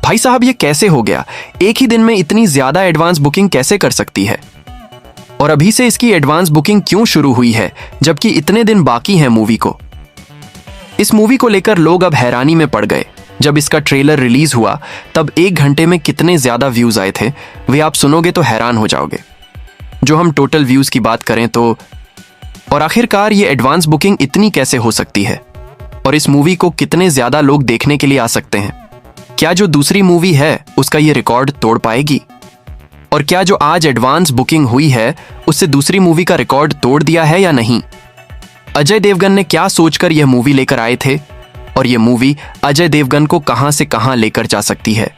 भाई साहब ये कैसे हो गया? एक ही दिन में इतनी ज्यादा एडवांस बुकिंग कैसे कर सकती है? और अभी से इसकी एडवांस बुकिंग क्यों शुरू हुई है जबकि इतने दिन बाकी हैं मूवी को? इस मूवी को लेकर लोग अब हैरानी में पड़ गए। जब इसका ट्रेलर रिलीज हुआ तब 1 घंटे में कितने ज्यादा व्यूज आए थे वे आप सुनोगे तो हैरान हो जाओगे। जो हम टोटल व्यूज की बात करें तो और आखिरकार ये एडवांस बुकिंग इतनी कैसे हो सकती है और इस मूवी को कितने ज्यादा लोग देखने के लिए आ सकते हैं? क्या जो दूसरी मूवी है उसका ये रिकॉर्ड तोड़ पाएगी? और क्या जो आज एडवांस बुकिंग हुई है उससे दूसरी मूवी का रिकॉर्ड तोड़ दिया है या नहीं? अजय देवगन ने क्या सोचकर यह मूवी लेकर आए थे और यह मूवी अजय देवगन को कहां से कहां लेकर जा सकती है?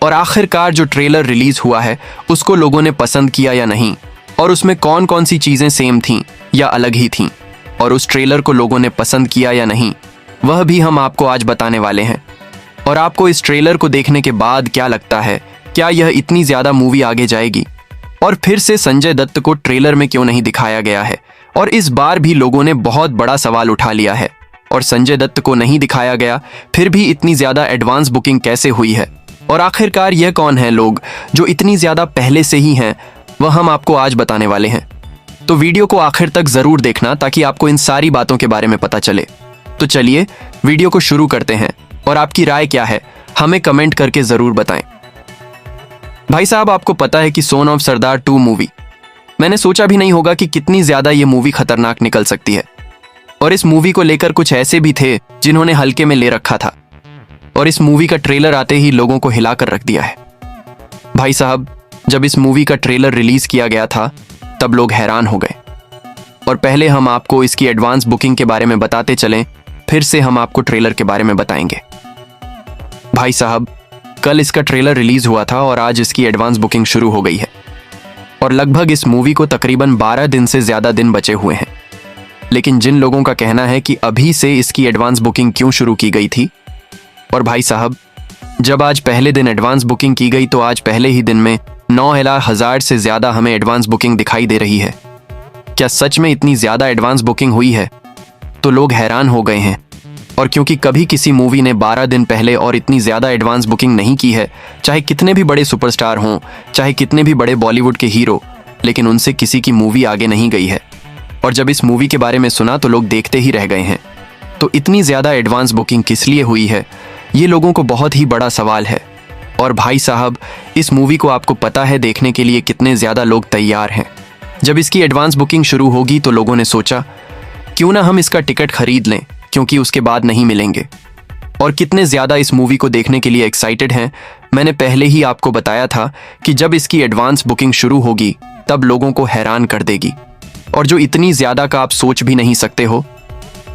और आखिरकार जो ट्रेलर रिलीज हुआ है उसको लोगों ने पसंद किया या नहीं? और उसमें कौन कौन सी चीजें सेम थीं या अलग ही थीं? और उस ट्रेलर को लोगों ने पसंद किया या नहीं, वह भी हम आपको आज बताने वाले हैं। और आपको इस ट्रेलर को देखने के बाद क्या लगता है, क्या यह इतनी ज्यादा मूवी आगे जाएगी? और फिर से संजय दत्त को ट्रेलर में क्यों नहीं दिखाया गया है? और इस बार भी लोगों ने बहुत बड़ा सवाल उठा लिया है और संजय दत्त को नहीं दिखाया गया, फिर भी इतनी ज्यादा एडवांस बुकिंग कैसे हुई है? और आखिरकार यह कौन है लोग जो इतनी ज्यादा पहले से ही हैं, वह हम आपको आज बताने वाले हैं। तो वीडियो को आखिर तक जरूर देखना ताकि आपको इन सारी बातों के बारे में पता चले। तो चलिए वीडियो को शुरू करते हैं और आपकी राय क्या है हमें कमेंट करके जरूर बताएं। भाई साहब आपको पता है कि सोन ऑफ सरदार 2 मूवी, मैंने सोचा भी नहीं होगा कि कितनी ज्यादा ये मूवी खतरनाक निकल सकती है। और इस मूवी को लेकर कुछ ऐसे भी थे जिन्होंने हल्के में ले रखा था और इस मूवी का ट्रेलर आते ही लोगों को हिलाकर रख दिया है। भाई साहब जब इस मूवी का ट्रेलर रिलीज किया गया था तब लोग हैरान हो गए। और पहले हम आपको इसकी एडवांस बुकिंग के बारे में बताते चलें, फिर से हम आपको ट्रेलर के बारे में बताएंगे। भाई साहब कल इसका ट्रेलर रिलीज हुआ था और आज इसकी एडवांस बुकिंग शुरू हो गई है और लगभग इस मूवी को तकरीबन 12 दिन से ज्यादा दिन बचे हुए हैं। लेकिन जिन लोगों का कहना है कि अभी से इसकी एडवांस बुकिंग क्यों शुरू की गई थी, और भाई साहब जब आज पहले दिन एडवांस बुकिंग की गई तो आज पहले ही दिन में 9,000 से ज्यादा हमें एडवांस बुकिंग दिखाई दे रही है। क्या सच में इतनी ज्यादा एडवांस बुकिंग हुई है? तो लोग हैरान हो गए हैं। और क्योंकि कभी किसी मूवी ने 12 दिन पहले और इतनी ज्यादा एडवांस बुकिंग नहीं की है, चाहे कितने भी बड़े सुपरस्टार हों, चाहे कितने भी बड़े बॉलीवुड के हीरो, लेकिन उनसे किसी की मूवी आगे नहीं गई है। और जब इस मूवी के बारे में सुना तो लोग देखते ही रह गए हैं। तो इतनी ज्यादा एडवांस बुकिंग किस लिए हुई है, ये लोगों को बहुत ही बड़ा सवाल है। और भाई साहब इस मूवी को आपको पता है देखने के लिए कितने ज्यादा लोग तैयार हैं। जब इसकी एडवांस बुकिंग शुरू होगी तो लोगों ने सोचा क्यों ना हम इसका टिकट खरीद लें, क्योंकि उसके बाद नहीं मिलेंगे। और कितने ज्यादा इस मूवी को देखने के लिए एक्साइटेड हैं, मैंने पहले ही आपको बताया था कि जब इसकी एडवांस बुकिंग शुरू होगी तब लोगों को हैरान कर देगी, और जो इतनी ज्यादा का आप सोच भी नहीं सकते हो।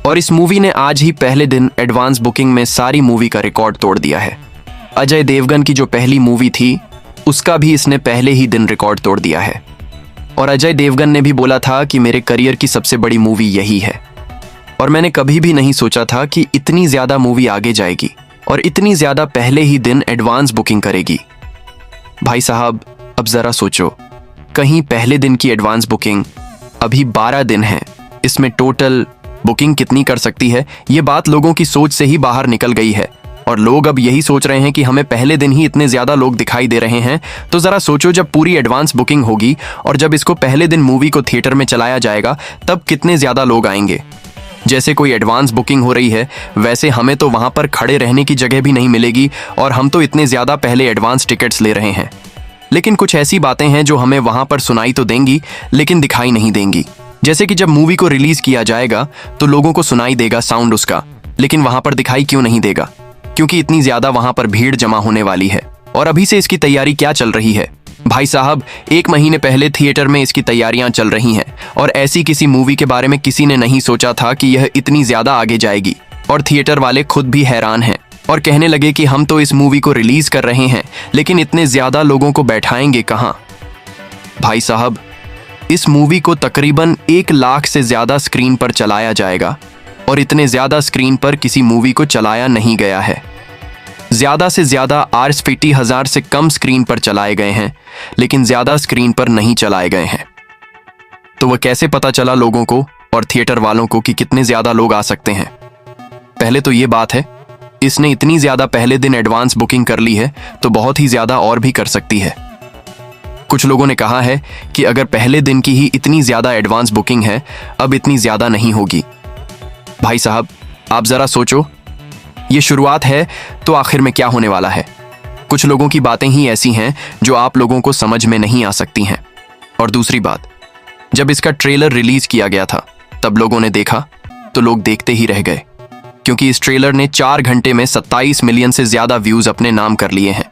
और इस मूवी ने आज ही पहले दिन एडवांस बुकिंग में सारी मूवी का रिकॉर्ड तोड़ दिया है। अजय देवगन की जो पहली मूवी थी उसका भी इसने पहले ही दिन रिकॉर्ड तोड़ दिया है। और अजय देवगन ने भी बोला था कि मेरे करियर की सबसे बड़ी मूवी यही है। और मैंने कभी भी नहीं सोचा था कि इतनी ज्यादा मूवी आगे जाएगी और इतनी ज्यादा पहले ही दिन एडवांस बुकिंग करेगी। भाई साहब अब जरा सोचो, कहीं पहले दिन की एडवांस बुकिंग, अभी 12 दिन है, इसमें टोटल बुकिंग कितनी कर सकती है? ये बात लोगों की सोच से ही बाहर निकल गई है। और लोग अब यही सोच रहे हैं कि हमें पहले दिन ही इतने ज्यादा लोग दिखाई दे रहे हैं, तो जरा सोचो जब पूरी एडवांस बुकिंग होगी और जब इसको पहले दिन मूवी को थिएटर में चलाया जाएगा तब कितने ज्यादा लोग आएंगे। जैसे कोई एडवांस बुकिंग हो रही है वैसे हमें तो वहां पर खड़े रहने की जगह भी नहीं मिलेगी और हम तो इतने ज्यादा पहले एडवांस टिकट्स ले रहे हैं। लेकिन कुछ ऐसी बातें हैं जो हमें वहां पर सुनाई तो देंगी लेकिन दिखाई नहीं देंगी। जैसे कि जब मूवी को रिलीज किया जाएगा तो लोगों को सुनाई देगा साउंड उसका, लेकिन वहां पर दिखाई क्यों नहीं देगा? क्योंकि इतनी ज्यादा वहां पर भीड़ जमा होने वाली है। और अभी से इसकी तैयारी क्या चल रही है? भाई साहब 1 महीने पहले थिएटर में इसकी तैयारियां चल रही हैं और ऐसी किसी मूवी के बारे में किसी ने नहीं सोचा था कि यह इतनी ज्यादा आगे जाएगी। और थिएटर वाले खुद भी हैरान हैं और कहने लगे कि हम तो इस मूवी को रिलीज कर रहे हैं लेकिन इतने ज्यादा लोगों को बैठाएंगे कहां? भाई साहब इस मूवी को तकरीबन 1 लाख से ज्यादा स्क्रीन पर चलाया जाएगा और इतने ज्यादा स्क्रीन पर किसी मूवी को चलाया नहीं गया है। ज्यादा से ज्यादा 80,000 से कम स्क्रीन पर चलाए गए हैं लेकिन ज्यादा स्क्रीन पर नहीं चलाए गए हैं। तो वह कैसे पता चला लोगों को और थिएटर वालों को कि कितने ज्यादा लोग आ सकते हैं? पहले तो ये बात है, इसने इतनी ज्यादा पहले दिन एडवांस बुकिंग कर ली है तो बहुत ही ज्यादा और भी कर सकती है। कुछ लोगों ने कहा है कि अगर पहले दिन की ही इतनी ज्यादा एडवांस बुकिंग है, अब इतनी ज्यादा नहीं होगी। भाई साहब, आप जरा सोचो, ये शुरुआत है तो आखिर में क्या होने वाला है। कुछ लोगों की बातें ही ऐसी हैं जो आप लोगों को समझ में नहीं आ सकती हैं। और दूसरी बात, जब इसका ट्रेलर रिलीज किया गया था तब लोगों ने देखा तो लोग देखते ही रह गए, क्योंकि इस ट्रेलर ने 4 घंटे में 27 मिलियन से ज्यादा व्यूज अपने नाम कर लिए हैं,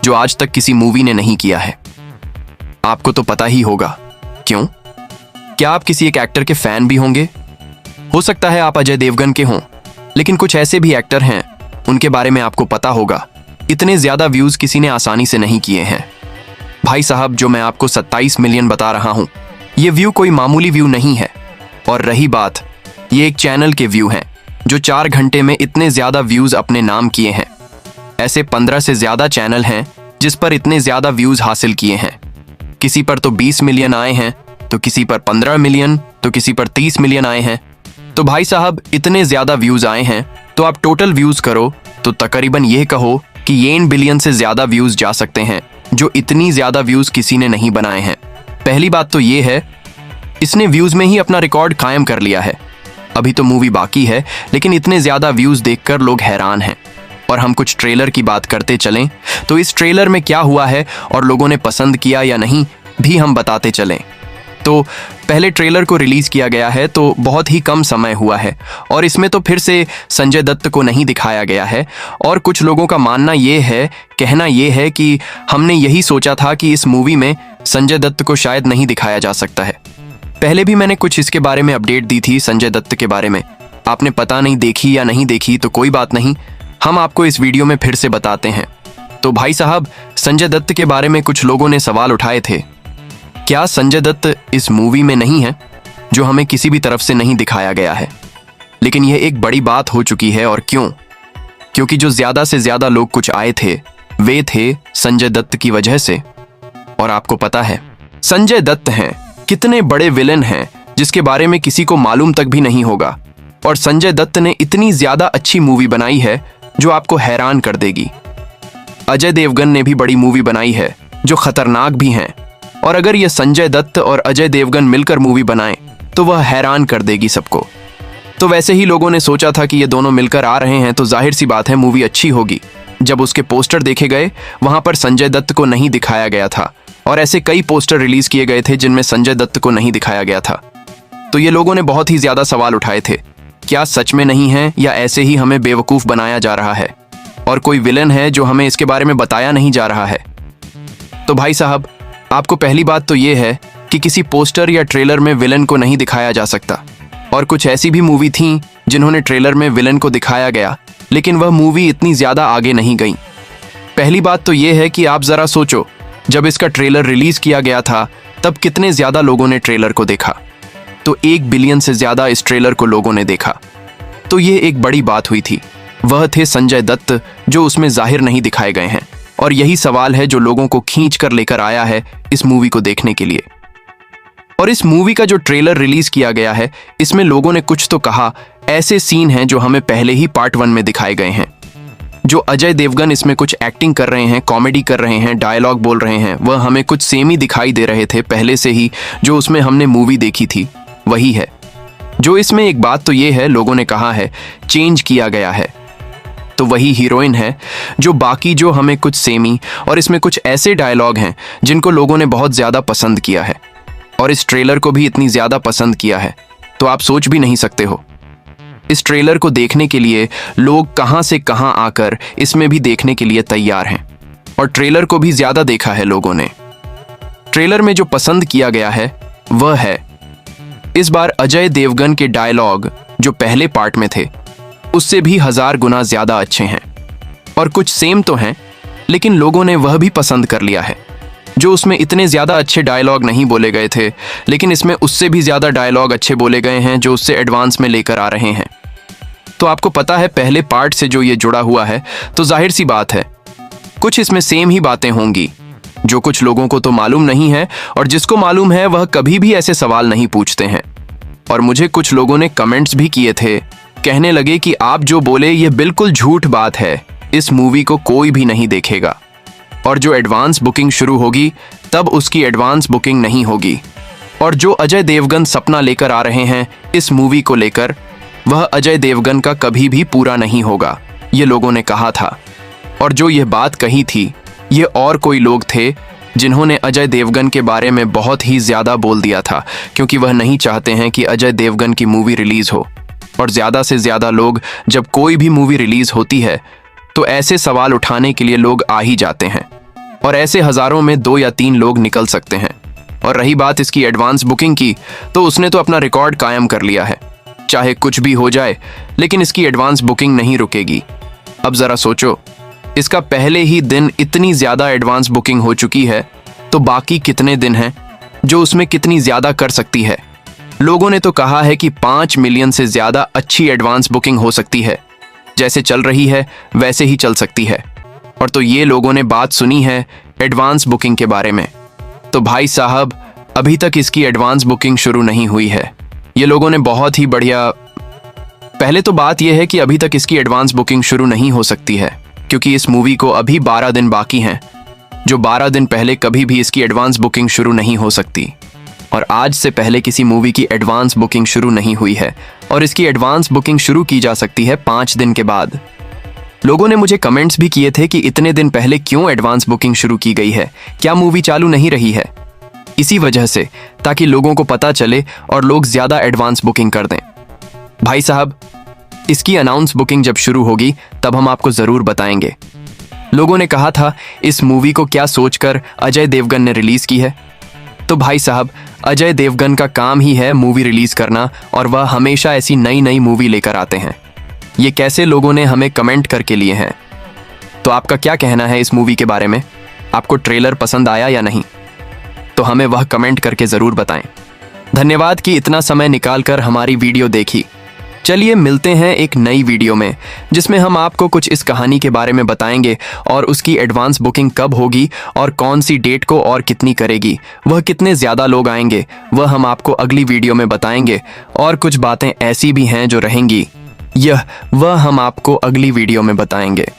जो आज तक किसी मूवी ने नहीं किया है। आपको तो पता ही होगा क्यों। क्या आप किसी एक एक्टर के फैन भी होंगे? हो सकता है आप अजय देवगन के हों, लेकिन कुछ ऐसे भी एक्टर हैं उनके बारे में आपको पता होगा, इतने ज्यादा व्यूज किसी ने आसानी से नहीं किए हैं। भाई साहब, जो मैं आपको 27 मिलियन बता रहा हूं, ये व्यू कोई मामूली व्यू नहीं है। और रही बात, ये एक चैनल के व्यू हैं जो 4 घंटे में इतने ज्यादा व्यूज अपने नाम किए हैं। ऐसे 15 से ज्यादा चैनल हैं जिस पर इतने ज्यादा व्यूज हासिल किए हैं। किसी पर तो 20 मिलियन आए हैं, तो किसी पर 15 मिलियन, तो किसी पर 30 मिलियन आए हैं। तो भाई साहब, इतने ज्यादा व्यूज आए हैं तो आप टोटल व्यूज करो तो तकरीबन यह कहो कि ये इन बिलियन से ज्यादा व्यूज जा सकते हैं, जो इतनी ज्यादा व्यूज किसी ने नहीं बनाए हैं। पहली बात तो ये है, इसने व्यूज में ही अपना रिकॉर्ड कायम कर लिया है। अभी तो मूवी बाकी है, लेकिन इतने ज्यादा व्यूज देखकर लोग हैरान हैं। और हम कुछ ट्रेलर की बात करते चलें तो इस ट्रेलर में क्या हुआ है और लोगों ने पसंद किया या नहीं भी हम बताते चलें। तो पहले ट्रेलर को रिलीज किया गया है तो बहुत ही कम समय हुआ है, और इसमें तो फिर से संजय दत्त को नहीं दिखाया गया है। और कुछ लोगों का मानना ये है, कहना ये है कि हमने यही सोचा था कि इस मूवी में संजय दत्त को शायद नहीं दिखाया जा सकता है। पहले भी मैंने कुछ इसके बारे में अपडेट दी थी संजय दत्त के बारे में। आपने पता नहीं देखी या नहीं देखी तो कोई बात नहीं, हम आपको इस वीडियो में फिर से बताते हैं। तो भाई साहब, संजय दत्त के बारे में कुछ लोगों ने सवाल उठाए थे। क्या संजय दत्त इस मूवी में नहीं है, जो हमें किसी भी तरफ से नहीं दिखाया गया है? लेकिन यह एक बड़ी बात हो चुकी है। और क्यों? क्योंकि जो ज्यादा से ज्यादा लोग कुछ आए थे वे थे संजय दत्त की वजह से। और आपको पता है संजय दत्त हैं कितने बड़े विलेन हैं जिसके बारे में किसी को मालूम तक भी नहीं होगा। और संजय दत्त ने इतनी ज्यादा अच्छी मूवी बनाई है जो आपको हैरान कर देगी। अजय देवगन ने भी बड़ी मूवी बनाई है जो खतरनाक भी हैं, और अगर ये संजय दत्त और अजय देवगन मिलकर मूवी बनाएं तो वह हैरान कर देगी सबको। तो वैसे ही लोगों ने सोचा था कि ये दोनों मिलकर आ रहे हैं तो जाहिर सी बात है मूवी अच्छी होगी। जब उसके पोस्टर देखे गए वहां पर संजय दत्त को नहीं दिखाया गया था, और ऐसे कई पोस्टर रिलीज किए गए थे जिनमें संजय दत्त को नहीं दिखाया गया था। तो ये लोगों ने बहुत ही ज्यादा सवाल उठाए थे, क्या सच में नहीं है या ऐसे ही हमें बेवकूफ बनाया जा रहा है और कोई विलन है जो हमें इसके बारे में बताया नहीं जा रहा है। तो भाई साहब, आपको पहली बात तो ये है कि किसी पोस्टर या ट्रेलर में विलन को नहीं दिखाया जा सकता। और कुछ ऐसी भी मूवी थी जिन्होंने ट्रेलर में विलन को दिखाया गया, लेकिन वह मूवी इतनी ज्यादा आगे नहीं गई। पहली बात तो ये है कि आप जरा सोचो, जब इसका ट्रेलर रिलीज किया गया था तब कितने ज्यादा लोगों ने ट्रेलर को देखा। तो 1 बिलियन से ज्यादा इस ट्रेलर को लोगों ने देखा। तो ये एक बड़ी बात हुई थी। वह थे संजय दत्त जो उसमें जाहिर नहीं दिखाए गए हैं। और यही सवाल है जो लोगों को खींच कर लेकर आया है इस मूवी को देखने के लिए। और इस मूवी का जो ट्रेलर रिलीज किया गया है, इसमें लोगों ने कुछ तो कहा, ऐसे सीन हैं जो हमें पहले ही पार्ट 1 में दिखाए गए हैं। जो अजय देवगन इसमें कुछ एक्टिंग कर रहे हैं, कॉमेडी कर रहे हैं, डायलॉग बोल रहे हैं, वह हमें कुछ सेम ही दिखाई दे रहे थे पहले से ही जो उसमें हमने मूवी देखी थी, वही है। जो इसमें एक बात तो ये है, लोगों ने कहा है चेंज किया गया है, तो वही हीरोइन है। जो बाकी जो हमें कुछ सेमी, और इसमें कुछ ऐसे डायलॉग हैं जिनको लोगों ने बहुत ज्यादा पसंद किया है, और इस ट्रेलर को भी इतनी ज्यादा पसंद किया है तो आप सोच भी नहीं सकते हो। इस ट्रेलर को देखने के लिए लोग कहां से कहां आकर इसमें भी देखने के लिए तैयार हैं, और ट्रेलर को भी ज्यादा देखा है लोगों ने। ट्रेलर में जो पसंद किया गया है वह है, इस बार अजय देवगन के डायलॉग जो पहले पार्ट में थे उससे भी 1000 गुना ज्यादा अच्छे हैं। और कुछ सेम तो हैं, लेकिन लोगों ने वह भी पसंद कर लिया है। जो उसमें इतने ज्यादा अच्छे डायलॉग नहीं बोले गए थे, लेकिन इसमें उससे भी ज्यादा डायलॉग अच्छे बोले गए हैं जो उससे एडवांस में लेकर आ रहे हैं। तो आपको पता है पहले पार्ट से जो ये जुड़ा हुआ है, तो जाहिर सी बात है कुछ इसमें सेम ही बातें होंगी। जो कुछ लोगों को तो मालूम नहीं है, और जिसको मालूम है वह कभी भी ऐसे सवाल नहीं पूछते हैं। और मुझे कुछ लोगों ने कमेंट्स भी किए थे कहने लगे कि आप जो बोले ये बिल्कुल झूठ बात है, इस मूवी को कोई भी नहीं देखेगा और जो एडवांस बुकिंग शुरू होगी तब उसकी एडवांस बुकिंग नहीं होगी। और जो अजय देवगन सपना लेकर आ रहे हैं इस मूवी को लेकर, वह अजय देवगन का कभी भी पूरा नहीं होगा, ये लोगों ने कहा था। और जो यह बात कही थी, ये और कोई लोग थे जिन्होंने अजय देवगन के बारे में बहुत ही ज़्यादा बोल दिया था, क्योंकि वह नहीं चाहते हैं कि अजय देवगन की मूवी रिलीज़ हो। और ज़्यादा से ज़्यादा लोग जब कोई भी मूवी रिलीज़ होती है तो ऐसे सवाल उठाने के लिए लोग आ ही जाते हैं, और ऐसे हज़ारों में 2 या 3 लोग निकल सकते हैं। और रही बात इसकी एडवांस बुकिंग की, तो उसने तो अपना रिकॉर्ड कायम कर लिया है। चाहे कुछ भी हो जाए, लेकिन इसकी एडवांस बुकिंग नहीं रुकेगी। अब ज़रा सोचो, इसका पहले ही दिन इतनी ज़्यादा एडवांस बुकिंग हो चुकी है, तो बाकी कितने दिन हैं जो उसमें कितनी ज़्यादा कर सकती है। लोगों ने तो कहा है कि 5 मिलियन से ज़्यादा अच्छी एडवांस बुकिंग हो सकती है। जैसे चल रही है वैसे ही चल सकती है। और तो ये लोगों ने बात सुनी है एडवांस बुकिंग के बारे में, तो भाई साहब अभी तक इसकी एडवांस बुकिंग शुरू नहीं हुई है। ये लोगों ने बहुत ही बढ़िया, पहले तो बात यह है कि अभी तक इसकी एडवांस बुकिंग शुरू नहीं हो सकती है, क्योंकि इस मूवी को अभी 12 दिन बाकी हैं, जो 12 दिन पहले कभी भी इसकी एडवांस बुकिंग शुरू नहीं हो सकती। और आज से पहले किसी मूवी की एडवांस बुकिंग शुरू नहीं हुई है, और इसकी एडवांस बुकिंग शुरू की जा सकती है 5 दिन के बाद। लोगों ने मुझे कमेंट्स भी किए थे कि इतने दिन पहले क्यों एडवांस बुकिंग शुरू की गई है, क्या मूवी चालू नहीं रही है? इसी वजह से, ताकि लोगों को पता चले और लोग ज़्यादा एडवांस बुकिंग कर दें। भाई साहब, इसकी अनाउंस बुकिंग जब शुरू होगी तब हम आपको ज़रूर बताएंगे। लोगों ने कहा था इस मूवी को क्या सोचकर अजय देवगन ने रिलीज़ की है, तो भाई साहब अजय देवगन का काम ही है मूवी रिलीज़ करना, और वह हमेशा ऐसी नई नई मूवी लेकर आते हैं। ये कैसे लोगों ने हमें कमेंट करके लिए हैं। तो आपका क्या कहना है इस मूवी के बारे में? आपको ट्रेलर पसंद आया या नहीं? तो हमें वह कमेंट करके ज़रूर बताएं। धन्यवाद कि इतना समय निकालकर हमारी वीडियो देखी। चलिए मिलते हैं एक नई वीडियो में, जिसमें हम आपको कुछ इस कहानी के बारे में बताएंगे और उसकी एडवांस बुकिंग कब होगी और कौन सी डेट को और कितनी करेगी, वह कितने ज़्यादा लोग आएंगे, वह हम आपको अगली वीडियो में बताएंगे। और कुछ बातें ऐसी भी हैं जो रहेंगी, वह हम आपको अगली वीडियो में बताएंगे।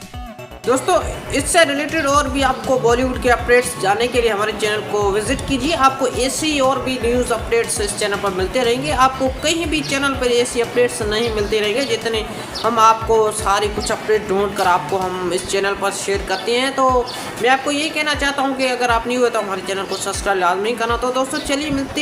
दोस्तों, इससे रिलेटेड और भी आपको बॉलीवुड के अपडेट्स जानने के लिए हमारे चैनल को विजिट कीजिए। आपको ऐसी और भी न्यूज़ अपडेट्स इस चैनल पर मिलते रहेंगे। आपको कहीं भी चैनल पर ऐसी अपडेट्स नहीं मिलते रहेंगे जितने हम आपको सारी कुछ अपडेट ढूंढ कर आपको हम इस चैनल पर शेयर करते हैं। तो मैं आपको यही कहना चाहता हूँ कि अगर आप न्यू हो तो हमारे चैनल को सब्सक्राइब लाजमी करना। तो दोस्तों चलिए मिलते हैं।